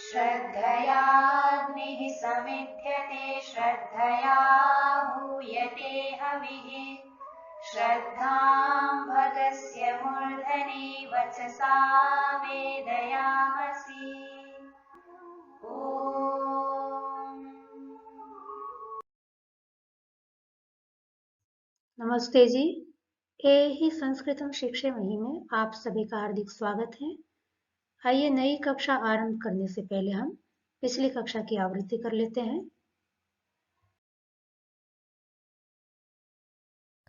श्रद्धयाग्निः समिध्यते श्रद्धया हूयते हविः श्रद्धां भगस्य मूर्धनि वचसा वेदयामसि। नमस्ते जी। ही संस्कृतम शिक्षामही में आप सभी का हार्दिक स्वागत है। आइए नई कक्षा आरंभ करने से पहले हम पिछली कक्षा की आवृत्ति कर लेते हैं।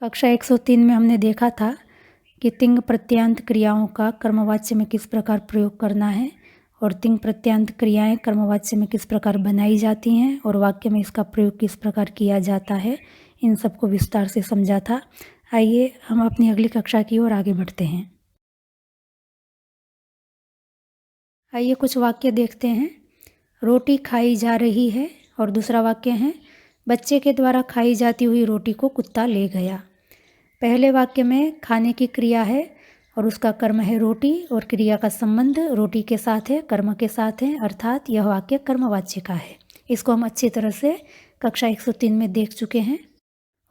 कक्षा 103 में हमने देखा था कि तिंग प्रत्यांत क्रियाओं का कर्मवाच्य में किस प्रकार प्रयोग करना है और तिंग प्रत्यांत क्रियाएं कर्मवाच्य में किस प्रकार बनाई जाती हैं और वाक्य में इसका प्रयोग किस प्रकार किया जाता है, इन सबको विस्तार से समझा था। आइए हम अपनी अगली कक्षा की ओर आगे बढ़ते हैं। आइए कुछ वाक्य देखते हैं। रोटी खाई जा रही है और दूसरा वाक्य है बच्चे के द्वारा खाई जाती हुई रोटी को कुत्ता ले गया। पहले वाक्य में खाने की क्रिया है और उसका कर्म है रोटी और क्रिया का संबंध रोटी के साथ है, कर्म के साथ है, अर्थात यह वाक्य कर्मवाच्य का है। इसको हम अच्छी तरह से कक्षा 103 में देख चुके हैं।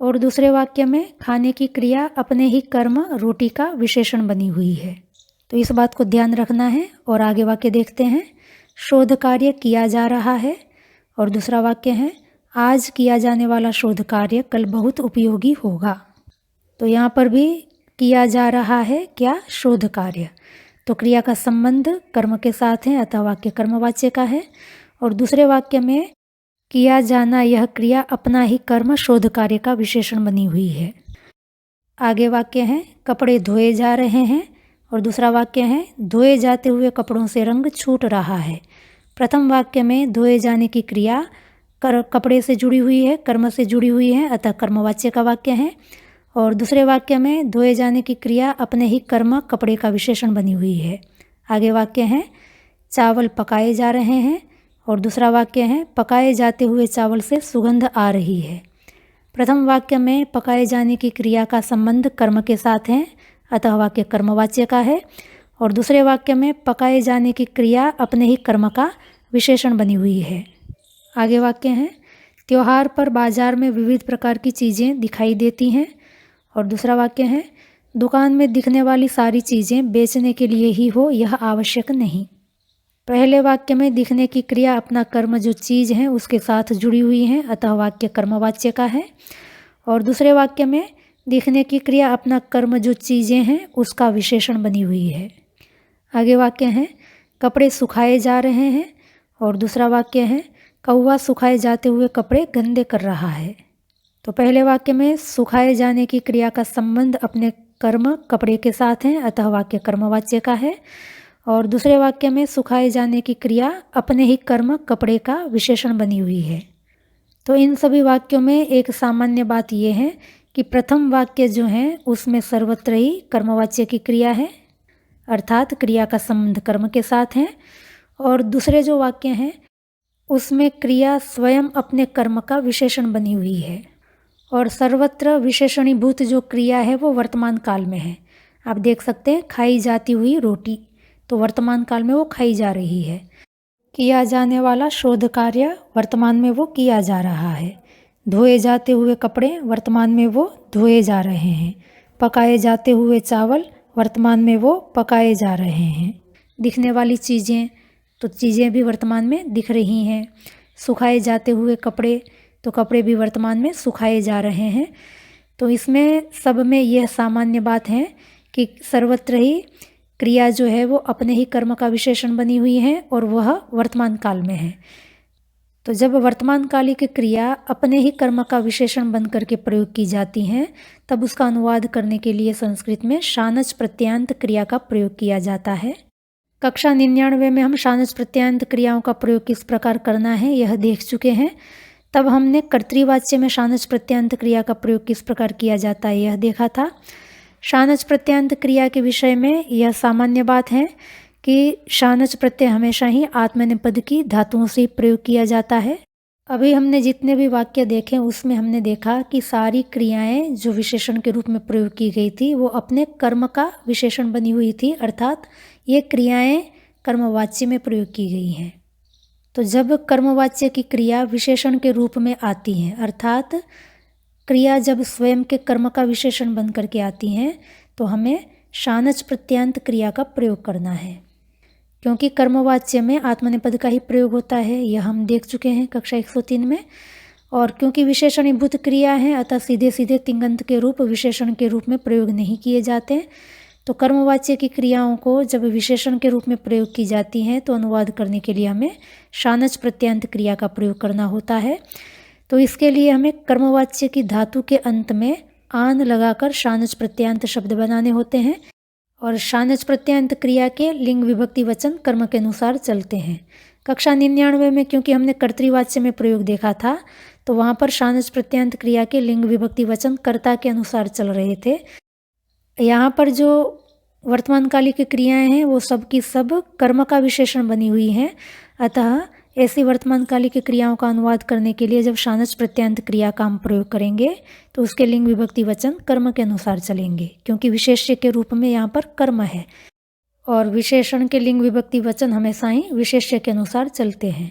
और दूसरे वाक्य में खाने की क्रिया अपने ही कर्म रोटी का विशेषण बनी हुई है, तो इस बात को ध्यान रखना है। और आगे वाक्य देखते हैं। शोध कार्य किया जा रहा है और दूसरा वाक्य है आज किया जाने वाला शोध कार्य कल बहुत उपयोगी होगा। तो यहाँ पर भी किया जा रहा है क्या, शोध कार्य, तो क्रिया का संबंध कर्म के साथ है, अतः वाक्य कर्मवाच्य का है। और दूसरे वाक्य में किया जाना यह क्रिया अपना ही कर्म शोध कार्य का विशेषण बनी हुई है। आगे वाक्य है कपड़े धोए जा रहे हैं और दूसरा वाक्य है धोए जाते हुए कपड़ों से रंग छूट रहा है। प्रथम वाक्य में धोए जाने की क्रिया कपड़े से जुड़ी हुई है, कर्म से जुड़ी हुई है, अतः कर्मवाच्य का वाक्य है। और दूसरे वाक्य में धोए जाने की क्रिया अपने ही कर्म कपड़े का विशेषण बनी हुई है। आगे वाक्य है चावल पकाए जा रहे हैं और दूसरा वाक्य है पकाए जाते हुए चावल से सुगंध आ रही है। प्रथम वाक्य में पकाए जाने की क्रिया का संबंध कर्म के साथ है, अतः वाक्य कर्मवाच्य का है। और दूसरे वाक्य में पकाए जाने की क्रिया अपने ही कर्म का विशेषण बनी हुई है। आगे वाक्य है त्योहार पर बाजार में विविध प्रकार की चीज़ें दिखाई देती हैं और दूसरा वाक्य है दुकान में दिखने वाली सारी चीज़ें बेचने के लिए ही हो यह आवश्यक नहीं। पहले वाक्य में दिखने की क्रिया अपना कर्म जो चीज़ है उसके साथ जुड़ी हुई है, अतः वाक्य कर्मवाच्य का है। और दूसरे वाक्य में दिखने की क्रिया अपना कर्म जो चीज़ें हैं उसका विशेषण बनी हुई है। आगे वाक्य है कपड़े सुखाए जा रहे हैं और दूसरा वाक्य है कौवा सुखाए जाते हुए कपड़े गंदे कर रहा है। तो पहले वाक्य में सुखाए जाने की क्रिया का संबंध अपने कर्म कपड़े के साथ है, अतः वाक्य कर्मवाच्य का है। और दूसरे वाक्य में सुखाए जाने की क्रिया अपने ही कर्म कपड़े का विशेषण बनी हुई है। तो इन सभी वाक्यों में एक सामान्य बात यह है कि प्रथम वाक्य जो है उसमें सर्वत्र ही कर्मवाच्य की क्रिया है, अर्थात क्रिया का संबंध कर्म के साथ है। और दूसरे जो वाक्य हैं उसमें क्रिया स्वयं अपने कर्म का विशेषण बनी हुई है और सर्वत्र विशेषणीभूत जो क्रिया है वो वर्तमान काल में है। आप देख सकते हैं खाई जाती हुई रोटी, तो वर्तमान काल में वो खाई जा रही है। किया जाने वाला शोध कार्य वर्तमान में वो किया जा रहा है। धोए जाते हुए कपड़े वर्तमान में वो धोए जा रहे हैं। पकाए जाते हुए चावल वर्तमान में वो पकाए जा रहे हैं। दिखने वाली चीज़ें, तो चीज़ें भी वर्तमान में दिख रही हैं। सुखाए जाते हुए कपड़े, तो कपड़े भी वर्तमान में सुखाए जा रहे हैं। तो इसमें सब में यह सामान्य बात है कि सर्वत्र ही क्रिया जो है वो अपने ही कर्म का विशेषण बनी हुई है और वह वर्तमान काल में है। तो जब वर्तमान कालिक क्रिया अपने ही कर्म का विशेषण बन करके प्रयोग की जाती हैं तब उसका अनुवाद करने के लिए संस्कृत में शानच प्रत्यांत क्रिया का प्रयोग किया जाता है। कक्षा 99 में हम शानच प्रत्यांत क्रियाओं का प्रयोग किस प्रकार करना है यह देख चुके हैं। तब हमने कर्तृवाच्य में शानच प्रत्यांत क्रिया का प्रयोग किस प्रकार किया जाता है यह देखा था। शानच प्रत्यांत क्रिया के विषय में यह सामान्य बात है कि शानच प्रत्यय हमेशा ही आत्मनेपद की धातुओं से प्रयोग किया जाता है, अभी हमने जितने भी वाक्य देखे उसमें हमने देखा कि सारी क्रियाएं जो विशेषण के रूप में प्रयोग की गई थी वो अपने कर्म का विशेषण बनी हुई थी, अर्थात ये क्रियाएं कर्मवाच्य में प्रयोग की गई हैं। तो जब कर्मवाच्य की क्रिया विशेषण के रूप में आती हैं, अर्थात क्रिया जब स्वयं के कर्म का विशेषण बन करके आती हैं, तो हमें शानच प्रत्यांत क्रिया का प्रयोग करना है, क्योंकि कर्मवाच्य में आत्मनेपद का ही प्रयोग होता है। यह हम देख चुके हैं कक्षा 103 में। और क्योंकि विशेषणीभूत क्रिया है, अतः सीधे सीधे तिङन्त के रूप विशेषण के रूप में प्रयोग नहीं किए जाते। तो कर्मवाच्य की क्रियाओं को जब विशेषण के रूप में प्रयोग की जाती हैं तो अनुवाद करने के लिए हमें शानच प्रत्यांत क्रिया का प्रयोग करना होता है। तो इसके लिए हमें कर्मवाच्य की धातु के अंत में आन लगाकर शानच प्रत्यांत शब्द बनाने होते हैं, और शानच प्रत्यांत क्रिया के लिंग विभक्ति वचन कर्म के अनुसार चलते हैं। कक्षा 99 में क्योंकि हमने कर्तृवाच्य में प्रयोग देखा था, तो वहाँ पर शानच प्रत्यांत क्रिया के लिंग विभक्ति वचन कर्ता के अनुसार चल रहे थे। यहाँ पर जो वर्तमानकालिक क्रियाएं हैं वो सब की सब कर्म का विशेषण बनी हुई हैं, अतः ऐसी वर्तमानकालिक क्रियाओं का अनुवाद करने के लिए जब शानच प्रत्यांत क्रिया का हम प्रयोग करेंगे तो उसके लिंग विभक्ति वचन कर्म के अनुसार चलेंगे, क्योंकि विशेष्य के रूप में यहाँ पर कर्म है और विशेषण के लिंग विभक्ति वचन हमेशा ही विशेष्य के अनुसार चलते हैं।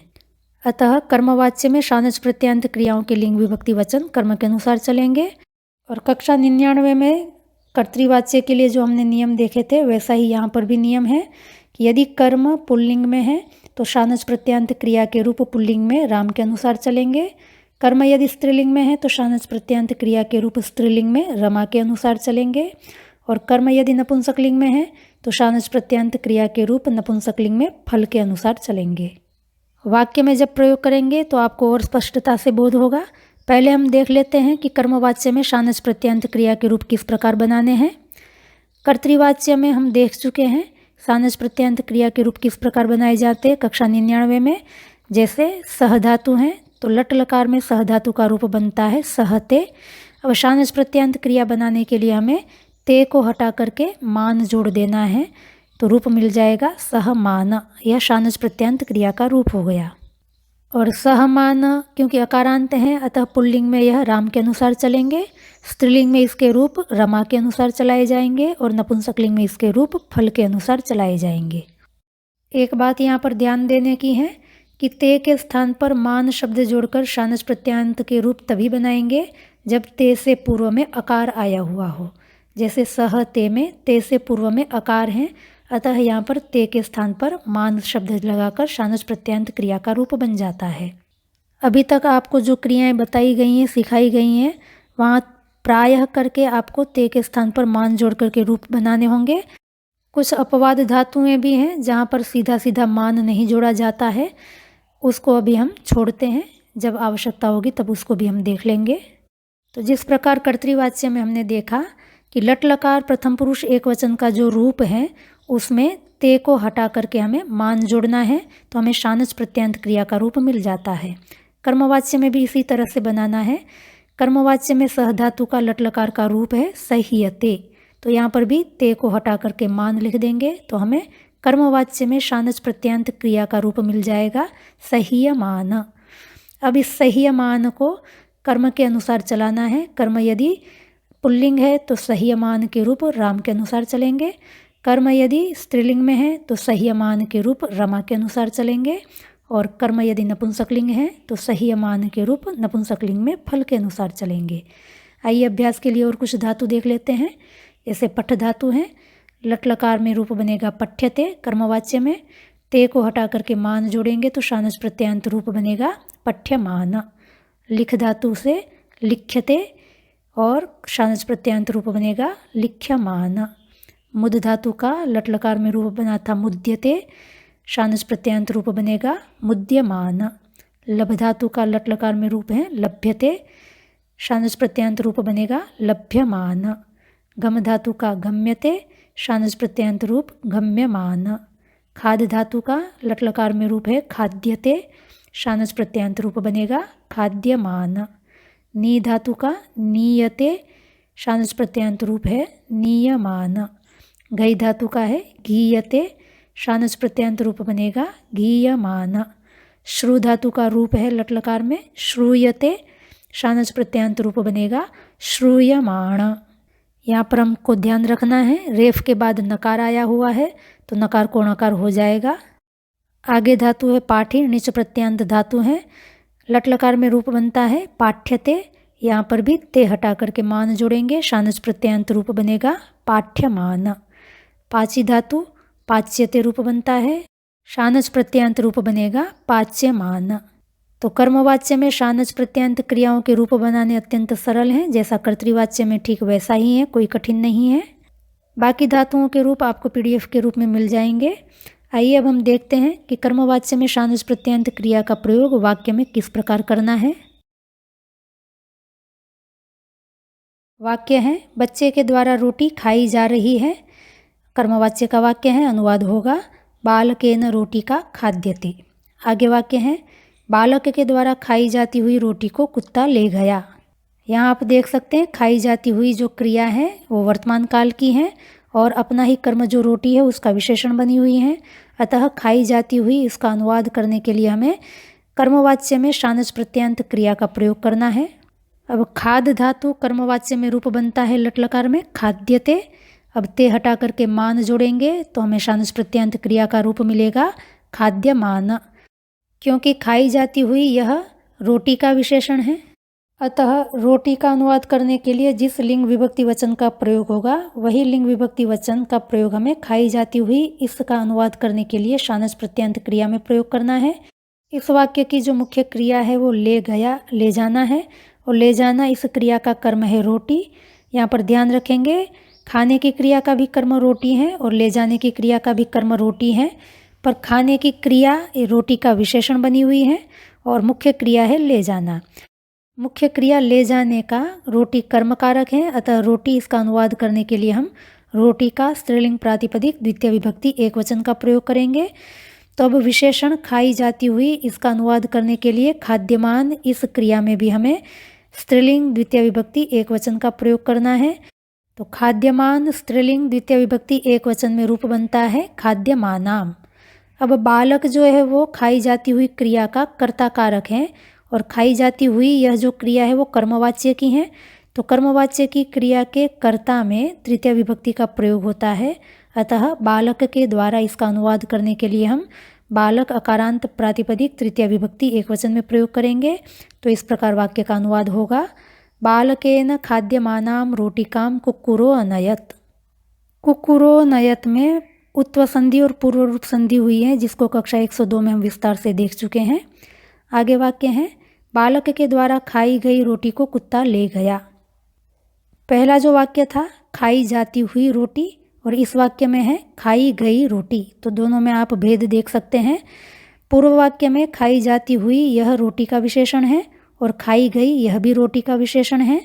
अतः कर्मवाच्य में शानच प्रत्यांत क्रियाओं के लिंग विभक्ति वचन कर्म के अनुसार चलेंगे। और कक्षा 99 में कर्तृवाच्य के लिए जो हमने नियम देखे थे वैसा ही यहाँ पर भी नियम है कि यदि कर्म पुल्लिंग में है तो शानच प्रत्यांत क्रिया के रूप पुल्लिंग में राम के अनुसार चलेंगे। कर्म यदि स्त्रीलिंग में है तो शानच प्रत्यांत क्रिया के रूप स्त्रीलिंग में रमा के अनुसार चलेंगे, और कर्म यदि नपुंसकलिंग में है तो शानच प्रत्यांत क्रिया के रूप नपुंसकलिंग में फल के अनुसार चलेंगे। वाक्य में जब प्रयोग करेंगे तो आपको और स्पष्टता से बोध होगा। पहले हम देख लेते हैं कि कर्मवाच्य में शानच प्रत्यांत क्रिया के रूप किस प्रकार बनाने हैं। कर्तृवाच्य में हम देख चुके हैं शानच प्रत्यांत क्रिया के रूप किस प्रकार बनाए जाते हैं कक्षा 99 में। जैसे सहधातु हैं तो लट लकार में सहधातु का रूप बनता है सहते। अब शानच प्रत्यांत क्रिया बनाने के लिए हमें ते को हटा करके मान जोड़ देना है, तो रूप मिल जाएगा सहमान। यह शानच प्रत्यांत क्रिया का रूप हो गया। और सहमान क्योंकि अकारांत हैं अतः पुल्लिंग में यह राम के अनुसार चलेंगे, स्त्रीलिंग में इसके रूप रमा के अनुसार चलाए जाएंगे और नपुंसकलिंग में इसके रूप फल के अनुसार चलाए जाएंगे। एक बात यहाँ पर ध्यान देने की है कि ते के स्थान पर मान शब्द जोड़कर शानच प्रत्यांत के रूप तभी बनाएंगे जब ते से पूर्व में अकार आया हुआ हो। जैसे सह ते में ते से पूर्व में अकार हैं, अतः यहाँ पर ते के स्थान पर मान शब्द लगाकर शानच प्रत्यांत क्रिया का रूप बन जाता है। अभी तक आपको जो क्रियाएं बताई गई हैं सिखाई गई हैं वहाँ प्रायः करके आपको ते के स्थान पर मान जोड़ करके रूप बनाने होंगे। कुछ अपवाद धातुएं भी हैं जहाँ पर सीधा सीधा मान नहीं जोड़ा जाता है, उसको अभी हम छोड़ते हैं, जब आवश्यकता होगी तब उसको भी हम देख लेंगे। तो जिस प्रकार कर्तृवाच्य में हमने देखा कि लट लकार प्रथम पुरुष एक वचन का जो रूप है उसमें ते को हटा करके हमें मान जोड़ना है, तो हमें शानच प्रत्यांत क्रिया का रूप मिल जाता है। कर्मवाच्य में भी इसी तरह से बनाना है। कर्मवाच्य में सहधातु का लट लकार का रूप है सह्यते, तो यहाँ पर भी ते को हटा करके मान लिख देंगे, तो हमें कर्मवाच्य में शानच प्रत्यांत क्रिया का रूप मिल जाएगा सह्यमान। अब इस सह्यमान को कर्म के अनुसार चलाना है। कर्म यदि पुल्लिंग है तो सह्यमान के रूप राम के अनुसार चलेंगे, कर्म यदि स्त्रीलिंग में है तो सह्यमान के रूप रमा के अनुसार चलेंगे, और कर्म यदि नपुंसकलिंग है तो सह्यमान के रूप नपुंसकलिंग में फल के अनुसार चलेंगे। आइए अभ्यास के लिए और कुछ धातु देख लेते हैं। जैसे पठ धातु हैं, लट लकार में रूप बनेगा पठ्यते कर्मवाच्य में, ते को हटा करके मान जोड़ेंगे तो शानच प्रत्यांत रूप बनेगा पठ्यमान। लिख धातु से लिख्यते और शानच प्रत्यांत रूप बनेगा लिख्यमान। मुद धातु का लट लकार में रूप बना था मुद्यते, शानच प्रत्यांत रूप बनेगा मुद्यमान। लभ धातु का लट लकार में रूप है लभ्यते, शानच प्रत्यांत रूप बनेगा लभ्यमान। गम धातु का गम्यते, शानच प्रत्यांत रूप गम्यमान। खाद धातु का लट लकार में रूप है खाद्यते, शानच प्रत्यांत रूप बनेगा खाद्यमान। नी धातु का नीयते, शानच प्रत्यांत रूप है नीयमान। घई धातु का है घीयते, शानच प्रत्यांत रूप बनेगा घीयमान। श्रु धातु का रूप है लट लकार में श्रूयते, शानच प्रत्यांत रूप बनेगा श्रूयमाण। यहाँ पर हमको ध्यान रखना है, रेफ के बाद नकार आया हुआ है तो नकार को णकार हो जाएगा। आगे धातु है पाठी, नीच प्रत्यांत धातु है, लट लकार में रूप बनता है पाठ्यते। यहाँ पर भी ते हटा करके मान जोड़ेंगे, शानच प्रत्यांत रूप बनेगा पाठ्यमान। पाची धातु पाच्यते रूप बनता है, शानच प्रत्यांत रूप बनेगा पाच्यमान। तो कर्मवाच्य में शानच प्रत्यांत क्रियाओं के रूप बनाने अत्यंत सरल हैं, जैसा कर्तृवाच्य में ठीक वैसा ही है, कोई कठिन नहीं है। बाकी धातुओं के रूप आपको PDF के रूप में मिल जाएंगे। आइए अब हम देखते हैं कि कर्मवाच्य में शानच प्रत्यांत क्रिया का प्रयोग वाक्य में किस प्रकार करना है। वाक्य है बच्चे के द्वारा रोटी खाई जा रही है। कर्मवाच्य का वाक्य है, अनुवाद होगा बालकेन रोटी का खाद्यते। आगे वाक्य है बालक के द्वारा खाई जाती हुई रोटी को कुत्ता ले गया। यहाँ आप देख सकते हैं खाई जाती हुई जो क्रिया है वो वर्तमान काल की है और अपना ही कर्म जो रोटी है उसका विशेषण बनी हुई है। अतः खाई जाती हुई इसका अनुवाद करने के लिए हमें कर्मवाच्य में शानच प्रत्यांत क्रिया का प्रयोग करना है। अब खाद धातु कर्मवाच्य में रूप बनता है लट लकार में खाद्यते। अब ते हटा करके मान जोड़ेंगे तो हमें शानच प्रत्यांत क्रिया का रूप मिलेगा खाद्यमान। क्योंकि खाई जाती हुई यह रोटी का विशेषण है, अतः रोटी का अनुवाद करने के लिए जिस लिंग विभक्ति वचन का प्रयोग होगा वही लिंग विभक्ति वचन का प्रयोग हमें खाई जाती हुई इसका अनुवाद करने के लिए शानच प्रत्यांत क्रिया में प्रयोग करना है। इस वाक्य की जो मुख्य क्रिया है वो ले गया, ले जाना है, और ले जाना इस क्रिया का कर्म है रोटी। यहाँ पर ध्यान रखेंगे खाने की क्रिया का भी कर्म रोटी है और ले जाने की क्रिया का भी कर्म रोटी है, पर खाने की क्रिया रोटी का विशेषण बनी हुई है और मुख्य क्रिया है ले जाना। मुख्य क्रिया ले जाने का रोटी कर्म कारक है, अतः रोटी इसका अनुवाद करने के लिए हम रोटी का स्त्रीलिंग प्रातिपदिक द्वितीय विभक्ति एकवचन का प्रयोग करेंगे। तो अब विशेषण खाई जाती हुई इसका अनुवाद करने के लिए खाद्यमान इस क्रिया में भी हमें स्त्रीलिंग द्वितीय विभक्ति एकवचन का प्रयोग करना है। तो खाद्यमान स्त्रीलिंग द्वितीय विभक्ति एकवचन में रूप बनता है खाद्यमानाम। अब बालक जो है वो खाई जाती हुई क्रिया का कर्ता कारक है और खाई जाती हुई यह जो क्रिया है वो कर्मवाच्य की है। तो कर्मवाच्य की क्रिया के कर्ता में तृतीय विभक्ति का प्रयोग होता है, अतः बालक के द्वारा इसका अनुवाद करने के लिए हम बालक अकारांत प्रातिपदिक तृतीय विभक्ति एकवचन में प्रयोग करेंगे। तो इस प्रकार वाक्य का अनुवाद होगा बालकेन खाद्यमानाम रोटिकाम कुक्कुरो अनयत। कुक्कुरो नयत में उत्व संधि और पूर्व रूप संधि हुई है, जिसको कक्षा 102 में हम विस्तार से देख चुके हैं। आगे वाक्य है बालक के द्वारा खाई गई रोटी को कुत्ता ले गया। पहला जो वाक्य था खाई जाती हुई रोटी और इस वाक्य में है खाई गई रोटी, तो दोनों में आप भेद देख सकते हैं। पूर्व वाक्य में खाई जाती हुई यह रोटी का विशेषण है और खाई गई यह भी रोटी का विशेषण है,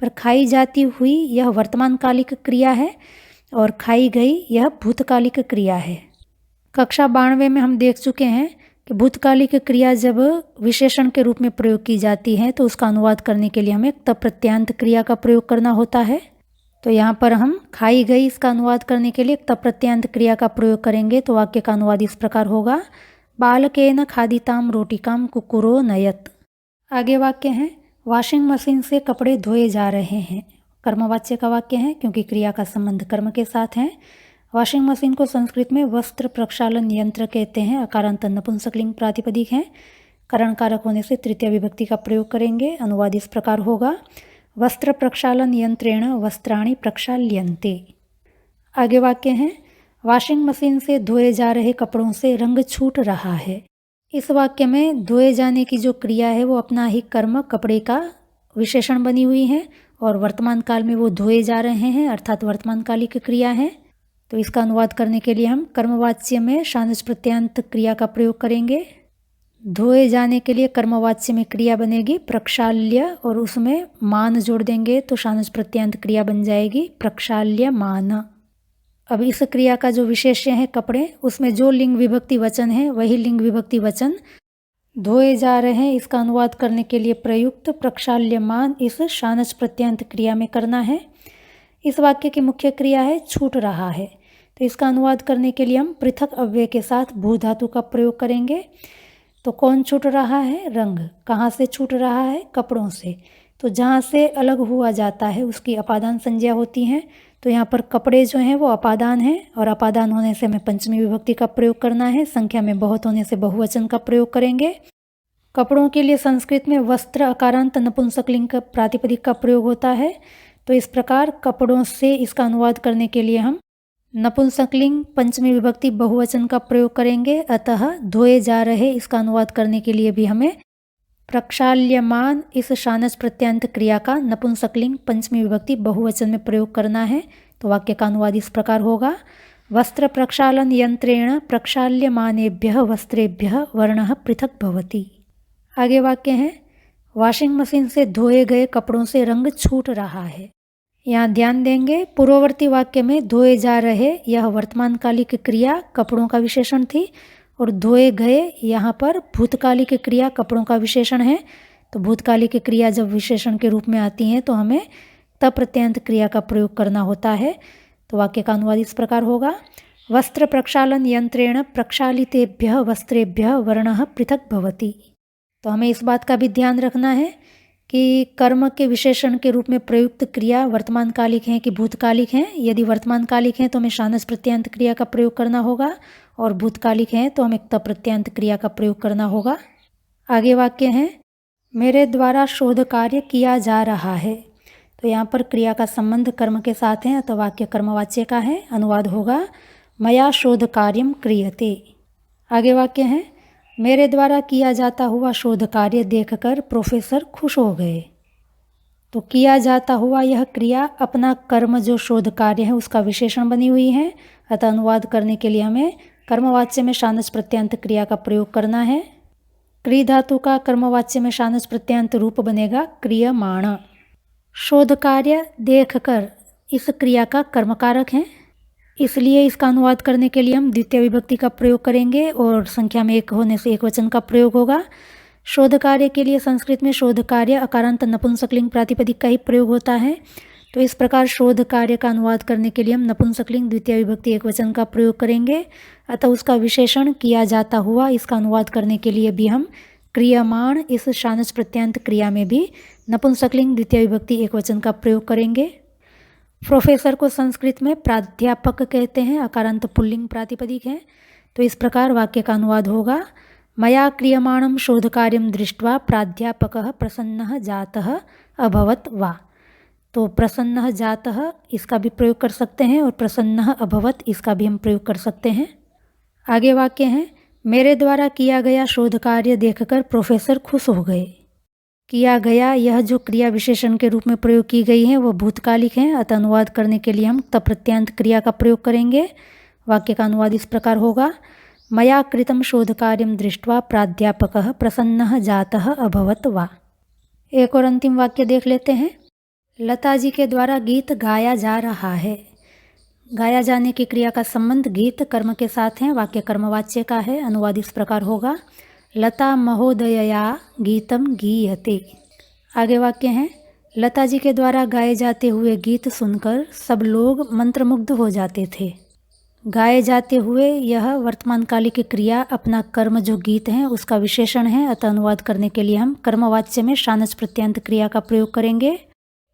पर खाई जाती हुई यह वर्तमान कालिक क्रिया है और खाई गई यह भूतकालिक क्रिया है। कक्षा 92 में हम देख चुके हैं कि भूतकालिक क्रिया जब विशेषण के रूप में प्रयोग की जाती है तो उसका अनुवाद करने के लिए हमें तप प्रत्यांत क्रिया का प्रयोग करना होता है। तो यहाँ पर हम खाई गई इसका अनुवाद करने के लिए तप प्रत्यांत क्रिया का प्रयोग करेंगे। तो वाक्य का अनुवाद इस प्रकार होगा बालकेन खादिताम रोटिकाम कुक्कुरो नयत। आगे वाक्य है वॉशिंग मशीन से कपड़े धोए जा रहे हैं। कर्मवाच्य का वाक्य है क्योंकि क्रिया का संबंध कर्म के साथ है। वॉशिंग मशीन को संस्कृत में वस्त्र प्रक्षालन यंत्र कहते हैं। अकारांत नपुंसकलिंग प्रातिपदिक है, करण कारक होने से तृतीय विभक्ति का प्रयोग करेंगे। अनुवाद इस प्रकार होगा वस्त्र प्रक्षालन यंत्रेण वस्त्राणि प्रक्षाल्यन्ते। आगे वाक्य है वॉशिंग मशीन से धोए जा रहे कपड़ों से रंग छूट रहा है। इस वाक्य में धोए जाने की जो क्रिया है वो अपना ही कर्म कपड़े का विशेषण बनी हुई है और वर्तमान काल में वो धोए जा रहे हैं, अर्थात वर्तमान कालिक क्रिया है। तो इसका अनुवाद करने के लिए हम कर्मवाच्य में शानच प्रत्यांत क्रिया का प्रयोग करेंगे। धोए जाने के लिए कर्मवाच्य में क्रिया बनेगी प्रक्षाल्य और उसमें मान जोड़ देंगे तो शानच प्रत्यांत क्रिया बन जाएगी प्रक्षाल्यमान। अब इस क्रिया का जो विशेष्य है कपड़े, उसमें जो लिंग विभक्ति वचन है वही लिंग विभक्ति वचन धोए जा रहे हैं इसका अनुवाद करने के लिए प्रयुक्त प्रक्षाल्यमान इस शानच प्रत्यांत क्रिया में करना है। इस वाक्य की मुख्य क्रिया है छूट रहा है, तो इसका अनुवाद करने के लिए हम पृथक अव्यय के साथ भू धातु का प्रयोग करेंगे। तो कौन छूट रहा है? रंग। कहाँ से छूट रहा है? कपड़ों से। तो जहाँ से अलग हुआ जाता है उसकी अपादान संज्ञा होती हैं। तो यहाँ पर कपड़े जो हैं वो अपादान हैं, और अपादान होने से हमें पंचमी विभक्ति का प्रयोग करना है। संख्या में बहुत होने से बहुवचन का प्रयोग करेंगे। कपड़ों के लिए संस्कृत में वस्त्र अकारांत नपुंसकलिंग का प्रातिपदिक का प्रयोग होता है। तो इस प्रकार कपड़ों से इसका अनुवाद करने के लिए हम नपुंसकलिंग पंचमी विभक्ति बहुवचन का प्रयोग करेंगे। अतः धोए जा रहे इसका अनुवाद करने के लिए भी हमें प्रक्षाल्यमान इस शानच प्रत्यंत क्रिया का नपुंसकलिंग पंचमी विभक्ति बहुवचन में प्रयोग करना है। तो वाक्य का अनुवाद इस प्रकार होगा, वस्त्र प्रक्षालन यंत्रेण प्रक्षाल्यमानेभ्यः वस्त्रेभ्यः वर्णः पृथक भवति। आगे वाक्य है, वॉशिंग मशीन से धोए गए कपड़ों से रंग छूट रहा है। यहाँ ध्यान देंगे, पूर्ववर्ती वाक्य में धोए जा रहे यह वर्तमानकालिक क्रिया कपड़ों का विशेषण थी, और धोए गए यहाँ पर भूतकालिक क्रिया कपड़ों का विशेषण है। तो भूतकालिक क्रिया जब विशेषण के रूप में आती हैं तो हमें तब प्रत्यंत क्रिया का प्रयोग करना होता है। तो वाक्य का अनुवाद इस प्रकार होगा, वस्त्र प्रक्षालन यंत्रेण प्रक्षालितेभ्यः वस्त्रेभ्यः वर्णः पृथक भवति। तो हमें इस बात का भी ध्यान रखना है कि कर्म के विशेषण के रूप में प्रयुक्त क्रिया वर्तमानकालिक हैं कि भूतकालिक हैं। यदि वर्तमानकालिक हैं तो हमें शानच प्रत्यंत क्रिया का प्रयोग करना होगा, और भूतकालिक हैं तो हमें तप प्रत्यंत क्रिया का प्रयोग करना होगा। आगे वाक्य हैं, मेरे द्वारा शोध कार्य किया जा रहा है। तो यहाँ पर क्रिया का संबंध कर्म के साथ है, तो वाक्य कर्मवाच्य का है। अनुवाद होगा, मया शोध कार्यम क्रियते। आगे वाक्य है, मेरे द्वारा किया जाता हुआ शोध कार्य देखकर प्रोफेसर खुश हो गए। तो किया जाता हुआ यह क्रिया अपना कर्म जो शोध कार्य है उसका विशेषण बनी हुई है। अतः अनुवाद करने के लिए हमें कर्मवाच्य में शानच प्रत्यंत क्रिया का प्रयोग करना है। क्री धातु का कर्मवाच्य में शानच प्रत्यंत रूप बनेगा क्रियमाण। शोध कार्य देखकर इस क्रिया का कर्मकारक है, इसलिए इसका अनुवाद करने के लिए हम द्वितीय विभक्ति का प्रयोग करेंगे, और संख्या में एक होने से एकवचन का प्रयोग होगा। शोध कार्य के लिए संस्कृत में शोध कार्य अकारांत नपुंसकलिंग प्रातिपदिक का ही प्रयोग होता है। तो इस प्रकार शोध कार्य का अनुवाद करने के लिए हम नपुंसकलिंग द्वितीय विभक्ति एकवचन का प्रयोग करेंगे। अतः उसका विशेषण किया जाता हुआ इसका अनुवाद करने के लिए भी हम क्रियमाण इस शानच प्रत्यंत क्रिया में भी नपुंसकलिंग द्वितीय विभक्ति एकवचन का प्रयोग करेंगे। प्रोफेसर को संस्कृत में प्राध्यापक कहते हैं, अकारांत पुल्लिंग प्रातिपदिक है। तो इस प्रकार वाक्य का अनुवाद होगा, मया क्रियमाणं शोध कार्यं दृष्ट्वा प्राध्यापकः प्रसन्नः जातः अभवत् वा। तो प्रसन्नः जातः इसका भी प्रयोग कर सकते हैं, और प्रसन्नः अभवत् इसका भी हम प्रयोग कर सकते हैं। आगे वाक्य है, मेरे द्वारा किया गया शोध कार्य देखकर प्रोफेसर खुश हो गए। किया गया यह जो क्रिया विशेषण के रूप में प्रयोग की गई है वो भूतकालिक है। अतः अनुवाद करने के लिए हम तप प्रत्यंत क्रिया का प्रयोग करेंगे। वाक्य का अनुवाद इस प्रकार होगा, मया कृतं शोध कार्यं दृष्ट्वा प्राध्यापकः प्रसन्नः जातः अभवत् वा। एक और अंतिम वाक्य देख लेते हैं, लता जी के द्वारा गीत गाया जा रहा है। गाया जाने की क्रिया का संबंध गीत कर्म के साथ है। वाक्य कर्मवाच्य का है। अनुवाद इस प्रकार होगा, लता महोदयया गीतम गीयते। आगे वाक्य हैं, लता जी के द्वारा गाए जाते हुए गीत सुनकर सब लोग मंत्रमुग्ध हो जाते थे। गाए जाते हुए यह वर्तमानकालिक क्रिया अपना कर्म जो गीत है उसका विशेषण है। अतः अनुवाद करने के लिए हम कर्मवाच्य में शानच प्रत्यंत क्रिया का प्रयोग करेंगे।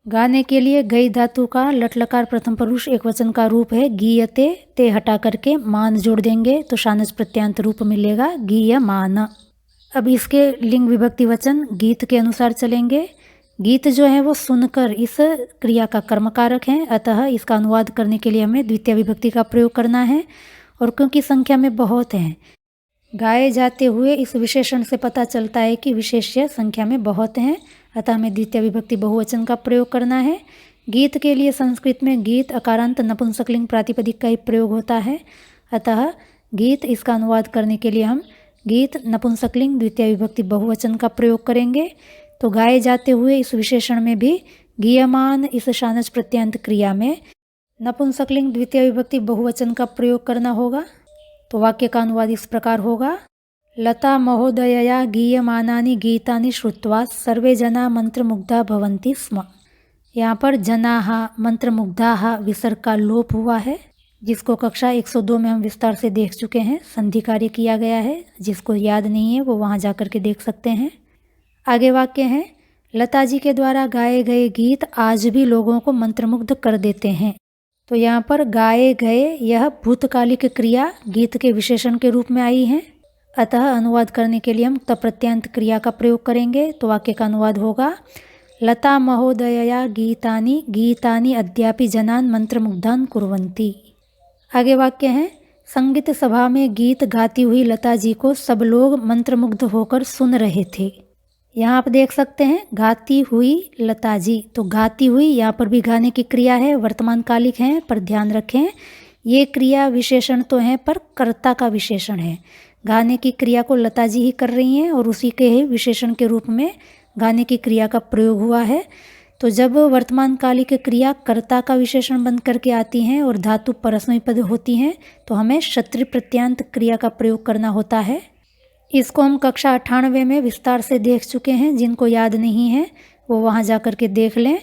गाने के लिए गई धातु का लट लकार प्रथम पुरुष एकवचन का रूप है गीयते, ते हटा करके मान जोड़ देंगे तो शानच प्रत्यंत रूप मिलेगा गीयमान। अब इसके लिंग विभक्ति वचन गीत के अनुसार चलेंगे। गीत जो है वो सुनकर इस क्रिया का कर्मकारक है। अतः इसका अनुवाद करने के लिए हमें द्वितीय विभक्ति का प्रयोग करना है, और क्योंकि संख्या में बहुत हैं, गाए जाते हुए इस विशेषण से पता चलता है कि विशेष्य संख्या में बहुत हैं। अतः हमें द्वितीय विभक्ति बहुवचन का प्रयोग करना है। गीत के लिए संस्कृत में गीत अकारांत नपुंसकलिंग प्रातिपदिक का ही प्रयोग होता है। अतः गीत इसका अनुवाद करने के लिए हम गीत नपुंसकलिंग द्वितीय विभक्ति बहुवचन का प्रयोग करेंगे। तो गाए जाते हुए इस विशेषण में भी गीयमान इस शानच प्रत्यंत क्रिया में नपुंसकलिंग द्वितीय विभक्ति बहुवचन का प्रयोग करना होगा। तो वाक्य का अनुवाद इस प्रकार होगा, लता महोदयया गीयमानानि गीतानि श्रुत्वा सर्वे जना मंत्रमुग्धा भवन्ति स्म। यहाँ पर जनाः मंत्रमुग्धाः विसर्ग का लोप हुआ है। जिसको कक्षा 102 में हम विस्तार से देख चुके हैं। संधि कार्य किया गया है, जिसको याद नहीं है वो वहाँ जा कर के देख सकते हैं। आगे वाक्य है, लता जी के द्वारा गाए गए गीत आज भी लोगों को मंत्रमुग्ध कर देते हैं। तो यहाँ पर गाए गए यह भूतकालिक क्रिया गीत के विशेषण के रूप में आई है। अतः अनुवाद करने के लिए हम तप्रत्यांत क्रिया का प्रयोग करेंगे। तो वाक्य का अनुवाद होगा, लता महोदयया गीतानि गीतानि अद्यापि जनान मंत्रमुग्धान कुर्वन्ति। आगे वाक्य है, संगीत सभा में गीत गाती हुई लता जी को सब लोग मंत्रमुग्ध होकर सुन रहे थे। यहाँ आप देख सकते हैं गाती हुई लता जी। तो गाती हुई यहाँ पर भी गाने की क्रिया है, वर्तमान कालिक है, पर ध्यान रखें ये क्रिया विशेषण तो है पर कर्ता का विशेषण है। गाने की क्रिया को लता जी ही कर रही हैं और उसी के ही विशेषण के रूप में गाने की क्रिया का प्रयोग हुआ है। तो जब वर्तमान कालिक क्रिया कर्ता का विशेषण बन करके आती हैं और धातु परस्मैपद पद होती हैं तो हमें क्षत्रिय प्रत्यांत क्रिया का प्रयोग करना होता है। इसको हम कक्षा 98 में विस्तार से देख चुके हैं। जिनको याद नहीं है वो वहाँ जा कर के देख लें।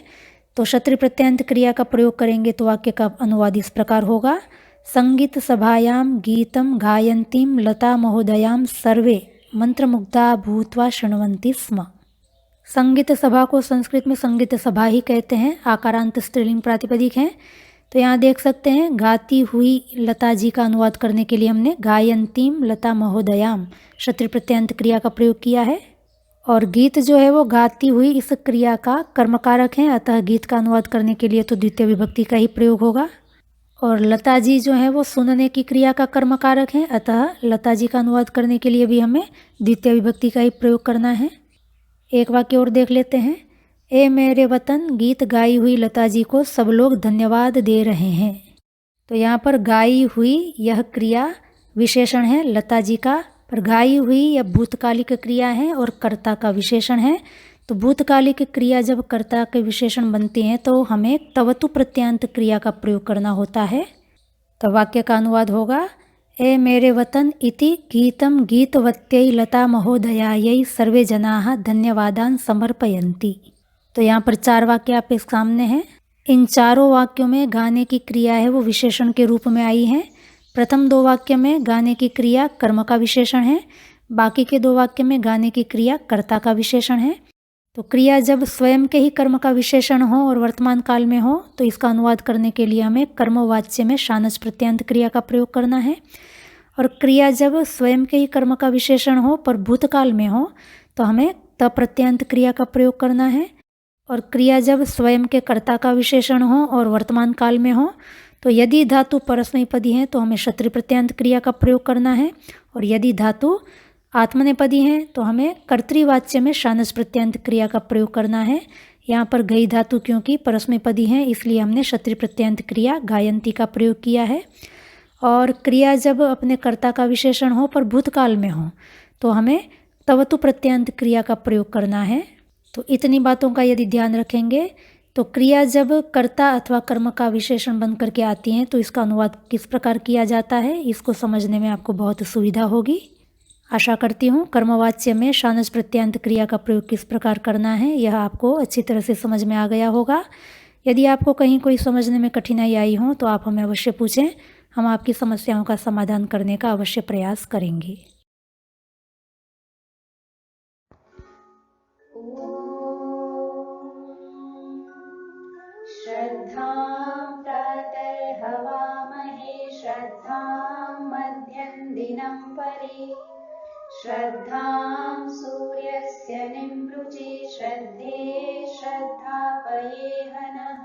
तो क्षत्रिय प्रत्यांत क्रिया का प्रयोग करेंगे तो वाक्य का अनुवाद इस प्रकार होगा, संगीत सभायाम गीतम गायंतीम लता महोदयाम सर्वे मंत्रमुग्धा भूत्वा शृण्वन्ति स्म। संगीत सभा को संस्कृत में संगीत सभा ही कहते हैं, आकारांत स्त्रीलिंग प्रातिपदिक हैं। तो यहाँ देख सकते हैं गाती हुई लता जी का अनुवाद करने के लिए हमने गायंतीम लता महोदयाम क्षत्रिय प्रत्यांत क्रिया का प्रयोग किया है। और गीत जो है वो गाती हुई इस क्रिया का कर्मकारक है, अतः गीत का अनुवाद करने के लिए तो द्वितीय विभक्ति का ही प्रयोग होगा। और लता जी जो है वो सुनने की क्रिया का कर्मकारक है, अतः लता जी का अनुवाद करने के लिए भी हमें द्वितीय विभक्ति का ही प्रयोग करना है। एक वाक्य और देख लेते हैं, ए मेरे वतन गीत गाई हुई लता जी को सब लोग धन्यवाद दे रहे हैं। तो यहाँ पर गाई हुई यह क्रिया विशेषण है लता जी का, पर गाई हुई यह भूतकालिक क्रिया है और कर्ता का विशेषण है। तो भूतकालिक क्रिया जब कर्ता के विशेषण बनते हैं तो हमें तवतु प्रत्यांत क्रिया का प्रयोग करना होता है। तो वाक्य का अनुवाद होगा, ए मेरे वतन इति गीतम गीतवत्यै लता महोदयायै सर्वे जनाः धन्यवादान समर्पयन्ति। तो यहाँ पर 4 वाक्य आपके सामने हैं। इन चारों वाक्यों में गाने की क्रिया है वो विशेषण के रूप में आई है। प्रथम 2 वाक्य में गाने की क्रिया कर्म का विशेषण है, बाकी के 2 वाक्य में गाने की क्रिया कर्ता का विशेषण है। तो क्रिया जब स्वयं के ही कर्म का विशेषण हो और वर्तमान काल में हो तो इसका अनुवाद करने के लिए हमें कर्मवाच्य में शानच प्रत्यांत क्रिया का प्रयोग करना है। और क्रिया जब स्वयं के ही कर्म का विशेषण हो पर भूतकाल में हो तो हमें तप्रत्यांत क्रिया का प्रयोग करना है। और क्रिया जब स्वयं के कर्ता का विशेषण हो और वर्तमान काल में हो तो यदि धातु परस्मैपदी हैं तो हमें क्षत्रिय प्रत्यांत क्रिया का प्रयोग करना है। और यदि धातु आत्मनेपदी हैं तो हमें कर्तृवाच्य में शानच प्रत्यांत क्रिया का प्रयोग करना है। यहाँ पर गई धातु क्योंकि परस्मैपदी हैं इसलिए हमने क्षत्रिय प्रत्यांत क्रिया गायंती का प्रयोग किया है। और क्रिया जब अपने कर्ता का विशेषण हो पर भूतकाल में हो तो हमें तवतु प्रत्यांत क्रिया का प्रयोग करना है। तो इतनी बातों का यदि ध्यान रखेंगे तो क्रिया जब कर्ता अथवा कर्म का विशेषण बन करके आती हैं तो इसका अनुवाद किस प्रकार किया जाता है, इसको समझने में आपको बहुत सुविधा होगी। आशा करती हूँ कर्मवाच्य में शानच प्रत्यांत क्रिया का प्रयोग किस प्रकार करना है यह आपको अच्छी तरह से समझ में आ गया होगा। यदि आपको कहीं कोई समझने में कठिनाई आई हो तो आप हमें अवश्य पूछें, हम आपकी समस्याओं का समाधान करने का अवश्य प्रयास करेंगे। श्रद्धां प्रातर्हवामहे श्रद्धां मध्यं दिनं परि श्रद्धां सूर्यस्य निमृचे श्रद्धे श्रद्धापये हनः।